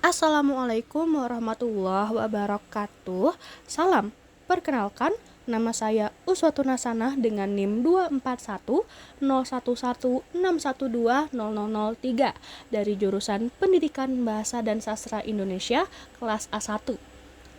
Assalamualaikum warahmatullahi wabarakatuh. Salam, perkenalkan nama saya Uswatun Hasanah dengan NIM 2410116120003 dari jurusan Pendidikan Bahasa dan Sastra Indonesia kelas A1.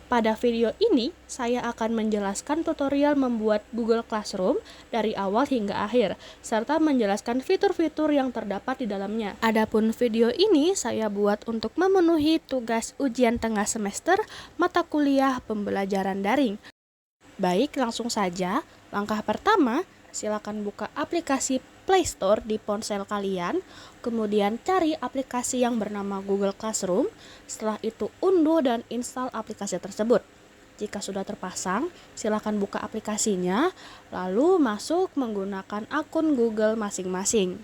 Pada video ini, saya akan menjelaskan tutorial membuat Google Classroom dari awal hingga akhir, serta menjelaskan fitur-fitur yang terdapat di dalamnya. Adapun video ini saya buat untuk memenuhi tugas ujian tengah semester mata kuliah pembelajaran daring. Baik, langsung saja. Langkah pertama, silakan buka aplikasi Play Store di ponsel kalian, kemudian cari aplikasi yang bernama Google Classroom. Setelah itu unduh dan install aplikasi tersebut. Jika sudah terpasang, silakan buka aplikasinya, lalu masuk menggunakan akun Google masing-masing.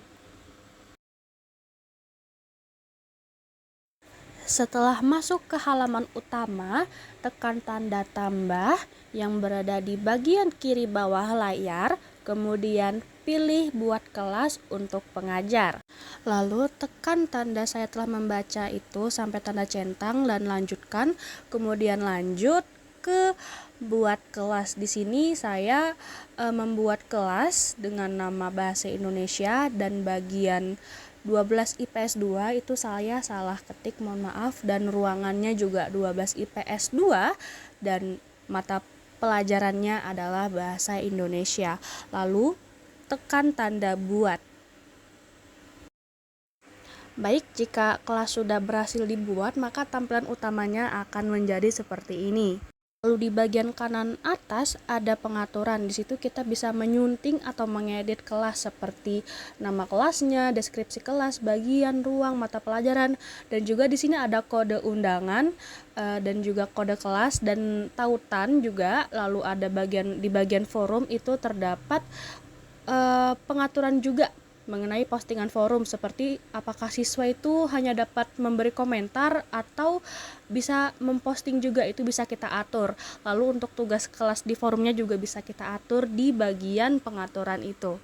Setelah masuk ke halaman utama, tekan tanda tambah yang berada di bagian kiri bawah layar, kemudian pilih buat kelas untuk pengajar. Lalu tekan tanda saya telah membaca itu sampai tanda centang dan lanjutkan, kemudian lanjut ke buat kelas. Di sini saya membuat kelas dengan nama Bahasa Indonesia dan bagian 12 IPS 2 itu saya salah ketik, mohon maaf, dan ruangannya juga 12 IPS 2 dan mata pelajarannya adalah Bahasa Indonesia. Lalu tekan tanda buat. Baik, jika kelas sudah berhasil dibuat, maka tampilan utamanya akan menjadi seperti ini. Lalu di bagian kanan atas ada pengaturan. Di situ kita bisa menyunting atau mengedit kelas seperti nama kelasnya, deskripsi kelas, bagian, ruang, mata pelajaran, dan juga di sini ada kode undangan dan juga kode kelas dan tautan juga. Lalu ada di bagian forum itu terdapat pengaturan juga mengenai postingan forum, seperti apakah siswa itu hanya dapat memberi komentar atau bisa memposting juga, itu bisa kita atur. Lalu untuk tugas kelas di forumnya juga bisa kita atur di bagian pengaturan itu.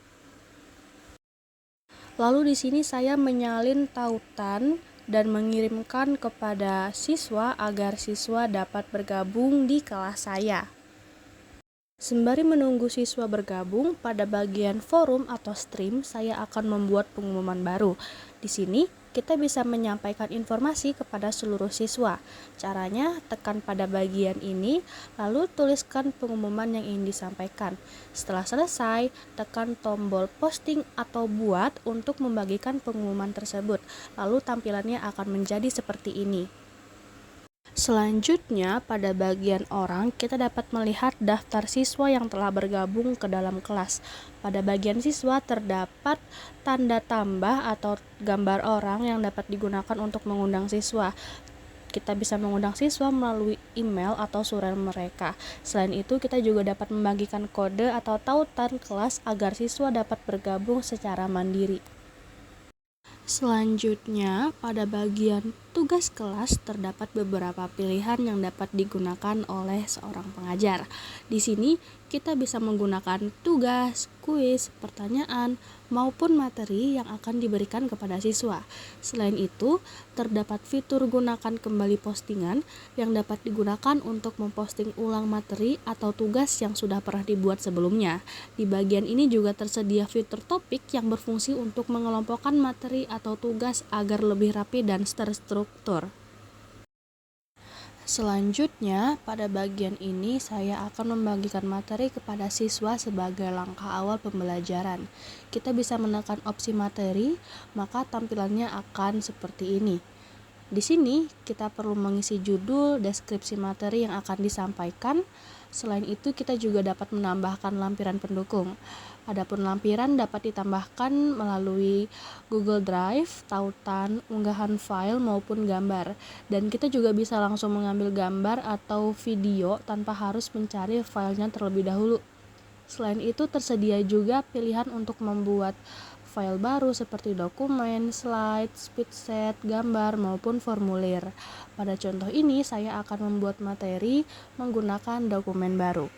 Lalu di sini saya menyalin tautan dan mengirimkan kepada siswa agar siswa dapat bergabung di kelas saya. Sembari menunggu siswa bergabung, pada bagian forum atau stream, saya akan membuat pengumuman baru. Di sini, kita bisa menyampaikan informasi kepada seluruh siswa. Caranya, tekan pada bagian ini, lalu tuliskan pengumuman yang ingin disampaikan. Setelah selesai, tekan tombol posting atau buat untuk membagikan pengumuman tersebut. Lalu tampilannya akan menjadi seperti ini. Selanjutnya, pada bagian orang, kita dapat melihat daftar siswa yang telah bergabung ke dalam kelas. Pada bagian siswa terdapat tanda tambah atau gambar orang yang dapat digunakan untuk mengundang siswa. Kita bisa mengundang siswa melalui email atau surat mereka. Selain itu, kita juga dapat membagikan kode atau tautan kelas agar siswa dapat bergabung secara mandiri. Selanjutnya, pada bagian tugas kelas terdapat beberapa pilihan yang dapat digunakan oleh seorang pengajar. Di sini, kita bisa menggunakan tugas, kuis, pertanyaan, maupun materi yang akan diberikan kepada siswa. Selain itu, terdapat fitur gunakan kembali postingan yang dapat digunakan untuk memposting ulang materi atau tugas yang sudah pernah dibuat sebelumnya. Di bagian ini juga tersedia fitur topik yang berfungsi untuk mengelompokkan materi atau tugas agar lebih rapi dan terstruktur. Selanjutnya, pada bagian ini saya akan membagikan materi kepada siswa sebagai langkah awal pembelajaran. Kita bisa menekan opsi materi, maka tampilannya akan seperti ini. Di sini kita perlu mengisi judul, deskripsi materi yang akan disampaikan. Selain itu, kita juga dapat menambahkan lampiran pendukung. Adapun lampiran dapat ditambahkan melalui Google Drive, tautan, unggahan file maupun gambar. Dan kita juga bisa langsung mengambil gambar atau video tanpa harus mencari filenya terlebih dahulu. Selain itu, tersedia juga pilihan untuk membuat file baru seperti dokumen, slide, speedset, gambar, maupun formulir. Pada contoh ini, saya akan membuat materi menggunakan dokumen baru.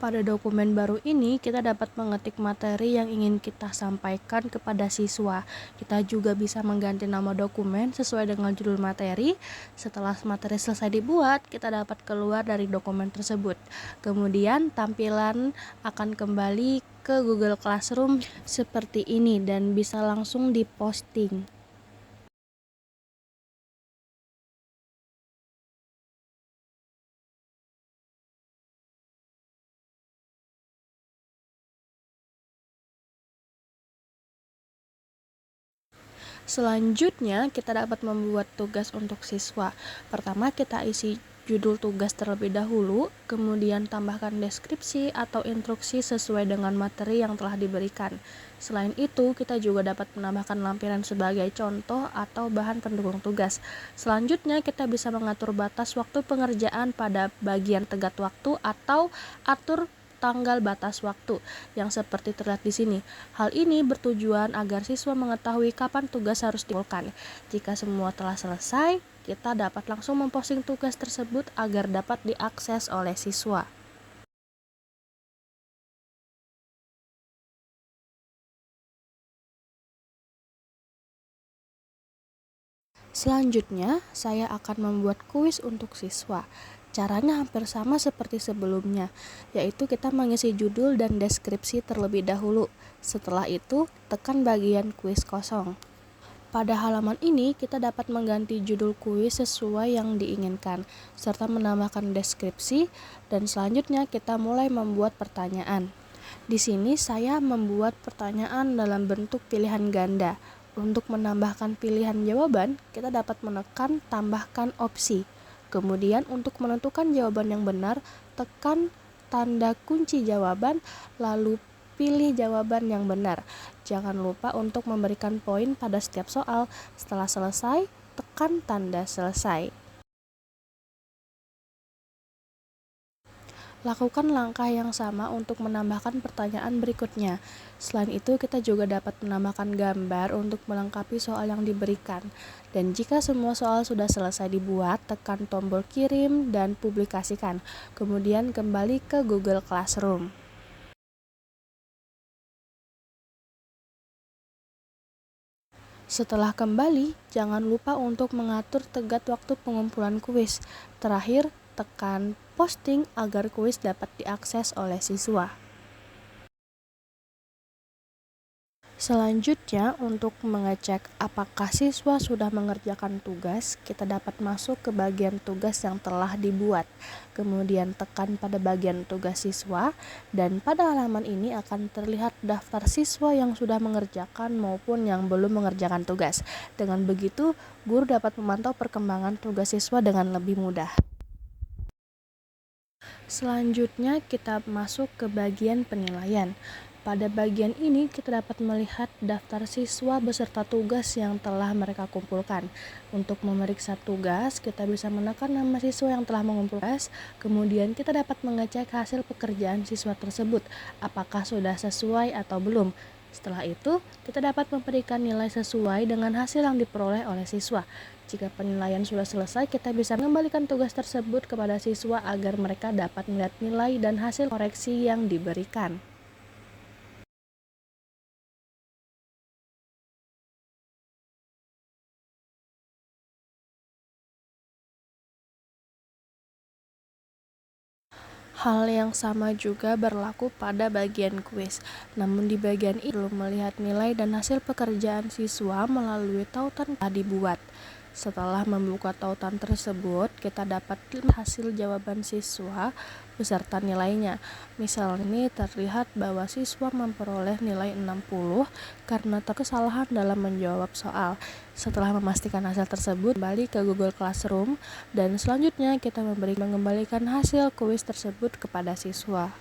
Pada dokumen baru ini, kita dapat mengetik materi yang ingin kita sampaikan kepada siswa. Kita juga bisa mengganti nama dokumen sesuai dengan judul materi. Setelah materi selesai dibuat, kita dapat keluar dari dokumen tersebut. Kemudian, tampilan akan kembali ke Google Classroom seperti ini dan bisa langsung diposting. Selanjutnya, kita dapat membuat tugas untuk siswa. Pertama, kita isi judul tugas terlebih dahulu, kemudian tambahkan deskripsi atau instruksi sesuai dengan materi yang telah diberikan. Selain itu, kita juga dapat menambahkan lampiran sebagai contoh atau bahan pendukung tugas. Selanjutnya, kita bisa mengatur batas waktu pengerjaan pada bagian tenggat waktu atau atur tanggal batas waktu yang seperti terlihat di sini. Hal ini bertujuan agar siswa mengetahui kapan tugas harus dikumpulkan. Jika semua telah selesai, kita dapat langsung memposting tugas tersebut agar dapat diakses oleh siswa. Selanjutnya, saya akan membuat kuis untuk siswa. Caranya hampir sama seperti sebelumnya, yaitu kita mengisi judul dan deskripsi terlebih dahulu. Setelah itu, tekan bagian kuis kosong. Pada halaman ini, kita dapat mengganti judul kuis sesuai yang diinginkan, serta menambahkan deskripsi, dan selanjutnya kita mulai membuat pertanyaan. Di sini saya membuat pertanyaan dalam bentuk pilihan ganda. Untuk menambahkan pilihan jawaban, kita dapat menekan tambahkan opsi. Kemudian untuk menentukan jawaban yang benar, tekan tanda kunci jawaban, lalu pilih jawaban yang benar. Jangan lupa untuk memberikan poin pada setiap soal. Setelah selesai, tekan tanda selesai. Lakukan langkah yang sama untuk menambahkan pertanyaan berikutnya. Selain itu, kita juga dapat menambahkan gambar untuk melengkapi soal yang diberikan. Dan jika semua soal sudah selesai dibuat, tekan tombol kirim dan publikasikan. Kemudian kembali ke Google Classroom. Setelah kembali, jangan lupa untuk mengatur tenggat waktu pengumpulan kuis. Terakhir, tekan posting agar kuis dapat diakses oleh siswa. Selanjutnya, untuk mengecek apakah siswa sudah mengerjakan tugas, kita dapat masuk ke bagian tugas yang telah dibuat. Kemudian tekan pada bagian tugas siswa, dan pada halaman ini akan terlihat daftar siswa yang sudah mengerjakan maupun yang belum mengerjakan tugas. Dengan begitu, guru dapat memantau perkembangan tugas siswa dengan lebih mudah. Selanjutnya, kita masuk ke bagian penilaian. Pada bagian ini, kita dapat melihat daftar siswa beserta tugas yang telah mereka kumpulkan. Untuk memeriksa tugas, kita bisa menekan nama siswa yang telah mengumpulkan tugas, kemudian kita dapat mengecek hasil pekerjaan siswa tersebut, apakah sudah sesuai atau belum. Setelah itu, kita dapat memberikan nilai sesuai dengan hasil yang diperoleh oleh siswa. Jika penilaian sudah selesai, kita bisa mengembalikan tugas tersebut kepada siswa agar mereka dapat melihat nilai dan hasil koreksi yang diberikan. Hal yang sama juga berlaku pada bagian kuis. Namun di bagian ini belum melihat nilai dan hasil pekerjaan siswa melalui tautan yang telah dibuat. Setelah membuka tautan tersebut, kita dapat hasil jawaban siswa beserta nilainya. Misal ini terlihat bahwa siswa memperoleh nilai 60 karena terkesalahan dalam menjawab soal. Setelah memastikan hasil tersebut, kembali ke Google Classroom dan selanjutnya kita mengembalikan hasil kuis tersebut kepada siswa.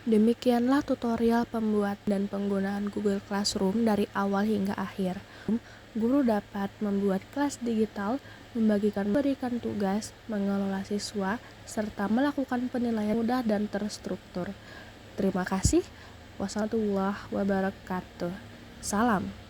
Demikianlah tutorial pembuat dan penggunaan Google Classroom dari awal hingga akhir. Guru dapat membuat kelas digital memberikan tugas, mengelola siswa, serta melakukan penilaian mudah dan terstruktur. Terima kasih. Wassalamualaikum warahmatullahi wabarakatuh. Salam.